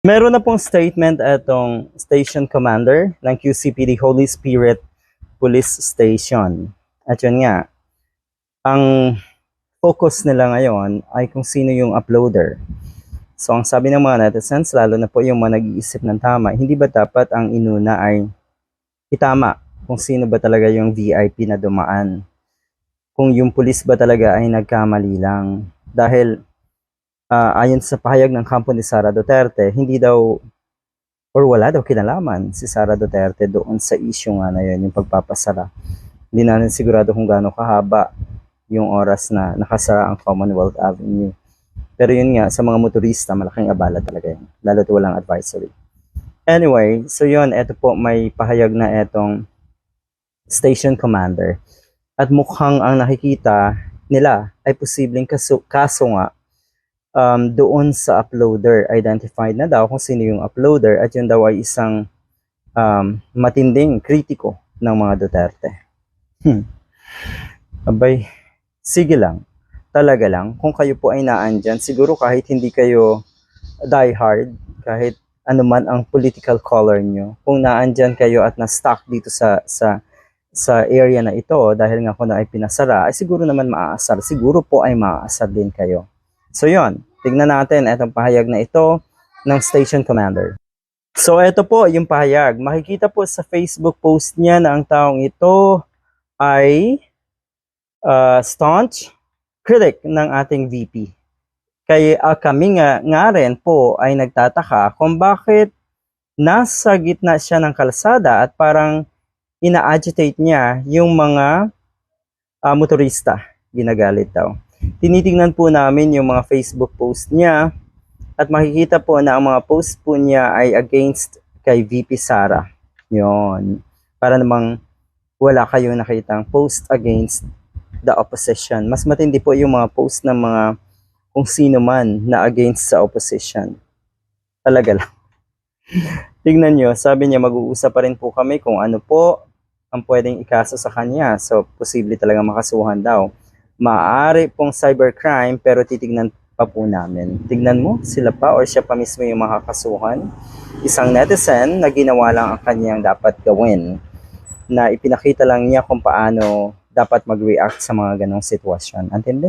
Meron na pong statement itong station commander ng QCPD Holy Spirit Police Station. At yun nga, ang focus nila ngayon ay kung sino yung uploader. So ang sabi ng mga netizens, lalo na po yung mga nag-iisip ng tama, hindi ba dapat ang inuna ay itama kung sino ba talaga yung VIP na dumaan? Kung yung pulis ba talaga ay nagkamali lang? Dahil ayon sa pahayag ng kampo ni Sara Duterte, hindi daw or wala daw kinalaman si Sara Duterte doon sa issue nga na yun, yung pagpapasara. Hindi natin sigurado kung gaano kahaba yung oras na nakasara ang Commonwealth Avenue. Pero yun nga, sa mga motorista, malaking abala talaga yun. Lalo to walang advisory. Anyway, so yun, eto po may pahayag na etong station commander. At mukhang ang nakikita nila ay posibleng kaso nga doon sa uploader. Identified na daw kung sino yung uploader at yun daw ay isang matinding kritiko ng mga Duterte. Abay, sige lang. Talaga lang. Kung kayo po ay naandyan, siguro kahit hindi kayo diehard, kahit ano man ang political color nyo, kung naandyan kayo at na-stuck dito sa area na ito, dahil nga kung na ay pinasara, ay siguro naman maaasar. Siguro po ay maaasar din kayo. So yon, tignan natin itong pahayag na ito ng station commander. So ito po yung pahayag. Makikita po sa Facebook post niya na ang taong ito ay staunch critic ng ating VP. Kaya kami nga rin po ay nagtataka kung bakit nasa gitna siya ng kalsada at parang ina-agitate niya yung mga motorista. Ginagalit daw. Tinitingnan po namin yung mga Facebook post niya at makikita po na ang mga post po niya ay against kay VP Sara. Yon. Para namang wala kayong nakitang post against the opposition. Mas matindi po yung mga post ng mga kung sino man na against sa opposition. Talaga lang. Tingnan nyo, sabi niya mag-uusap pa rin po kami kung ano po ang pwedeng ikaso sa kanya. So, posible talaga makasuhan daw. Maaari pong cybercrime pero titignan pa po namin. Tignan mo, sila pa or siya pa mismo yung makakasuhan. Isang netizen na ginawa lang ang kanyang dapat gawin. Na ipinakita lang niya kung paano dapat mag-react sa mga ganong sitwasyon. Antindi?